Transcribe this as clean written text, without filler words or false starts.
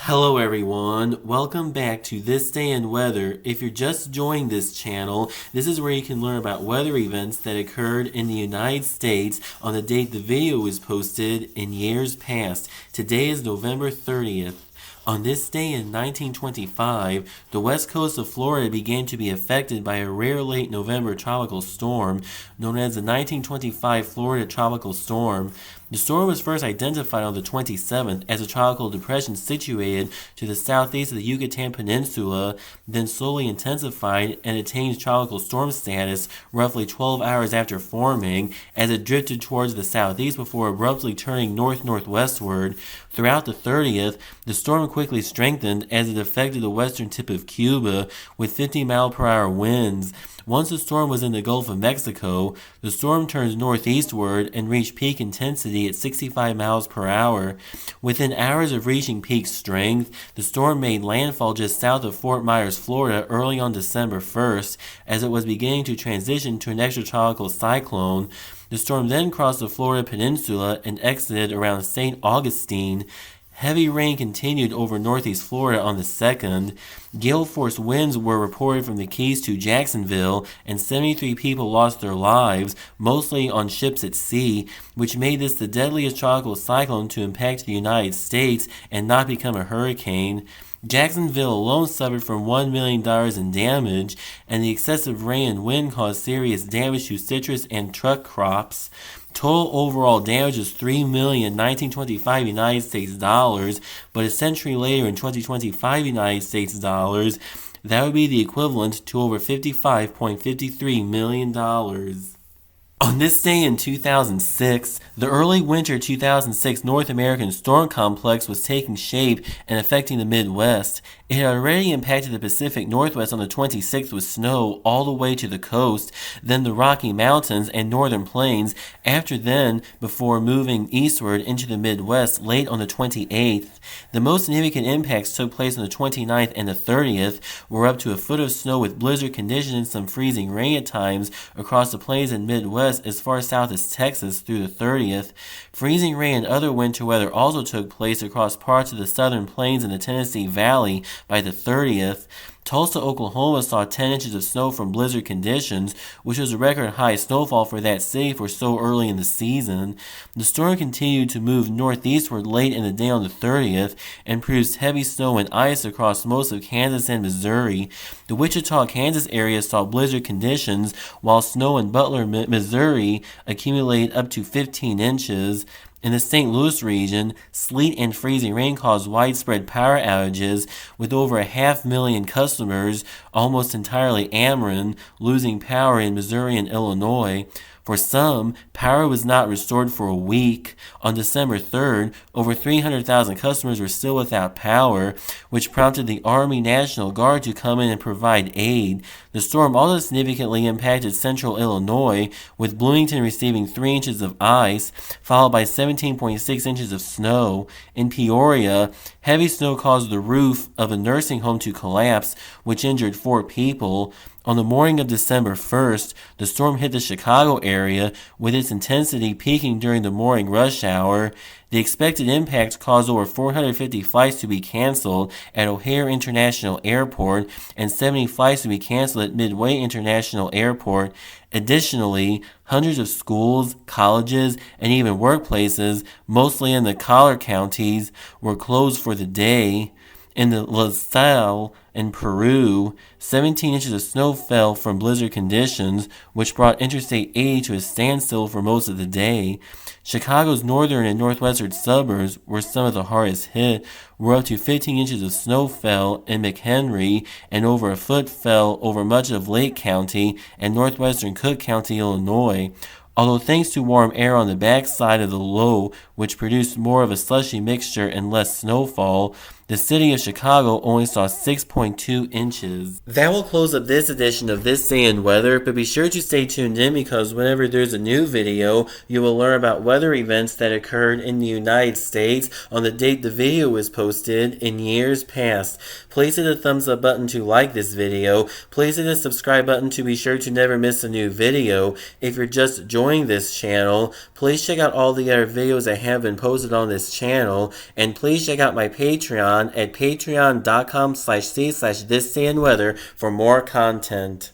Hello everyone, welcome back to This Day in Weather. If you're just joining this channel, this is where you can learn about weather events that occurred in the United States on the date the video was posted in years past. Today is November 30th. On this day in 1925, the west coast of Florida began to be affected by a rare late November tropical storm known as the 1925 Florida Tropical Storm. The storm was first identified on the 27th as a tropical depression situated to the southeast of the Yucatan Peninsula, then slowly intensified and attained tropical storm status roughly 12 hours after forming as it drifted towards the southeast before abruptly turning north-northwestward. Throughout the 30th, the storm quickly strengthened as it affected the western tip of Cuba with 50-mile-per-hour winds. Once the storm was in the Gulf of Mexico, the storm turned northeastward and reached peak intensity at 65 miles per hour. Within hours of reaching peak strength, the storm made landfall just south of Fort Myers, Florida early on December 1st as it was beginning to transition to an extratropical cyclone. The storm then crossed the Florida peninsula and exited around St. Augustine. Heavy rain continued over northeast Florida on the 2nd. Gale-force winds were reported from the Keys to Jacksonville, and 73 people lost their lives, mostly on ships at sea, which made this the deadliest tropical cyclone to impact the United States and not become a hurricane. Jacksonville alone suffered from $1 million in damage, and the excessive rain and wind caused serious damage to citrus and truck crops. Total overall damage is $3,1925 United States dollars, but a century later in 2025 United States dollars, that would be the equivalent to over $55.53 million. On this day in 2006, the early winter 2006 North American storm complex was taking shape and affecting the Midwest. It had already impacted the Pacific Northwest on the 26th with snow all the way to the coast, then the Rocky Mountains and Northern Plains, before moving eastward into the Midwest late on the 28th. The most significant impacts took place on the 29th and the 30th, where up to a foot of snow with blizzard conditions and some freezing rain at times across the plains and Midwest as far south as Texas through the 30th. Freezing rain and other winter weather also took place across parts of the southern plains and the Tennessee Valley by the 30th. Tulsa, Oklahoma saw 10 inches of snow from blizzard conditions, which was a record high snowfall for that city for so early in the season. The storm continued to move northeastward late in the day on the 30th and produced heavy snow and ice across most of Kansas and Missouri. The Wichita, Kansas area saw blizzard conditions, while snow in Butler, Missouri accumulated up to 15 inches. In the St. Louis region, sleet and freezing rain caused widespread power outages, with over 500,000 customers, almost entirely Ameren, losing power in Missouri and Illinois. For some, power was not restored for a week. On December 3rd, over 300,000 customers were still without power, which prompted the Army National Guard to come in and provide aid. The storm also significantly impacted central Illinois, with Bloomington receiving 3 inches of ice, followed by 17.6 inches of snow. In Peoria, heavy snow caused the roof of a nursing home to collapse, which injured 4 people. On the morning of December 1st, the storm hit the Chicago area, with its intensity peaking during the morning rush hour. The expected impact caused over 450 flights to be canceled at O'Hare International Airport and 70 flights to be canceled at Midway International Airport. Additionally, hundreds of schools, colleges, and even workplaces, mostly in the collar counties, were closed for the day. In the La Salle in Peru, 17 inches of snow fell from blizzard conditions, which brought Interstate 80 to a standstill for most of the day. Chicago's northern and northwestern suburbs were some of the hardest hit, where up to 15 inches of snow fell in McHenry and over a foot fell over much of Lake County and northwestern Cook County, Illinois. Although thanks to warm air on the backside of the low, which produced more of a slushy mixture and less snowfall, the city of Chicago only saw 6.2 inches. That will close up this edition of This Day in Weather, but be sure to stay tuned in because whenever there's a new video, you will learn about weather events that occurred in the United States on the date the video was posted in years past. Please hit the thumbs up button to like this video. Please hit the subscribe button to be sure to never miss a new video. If you're just joining enjoying this channel, please check out all the other videos that have been posted on this channel, and please check out my Patreon at patreon.com/c/thisdayinweather for more content.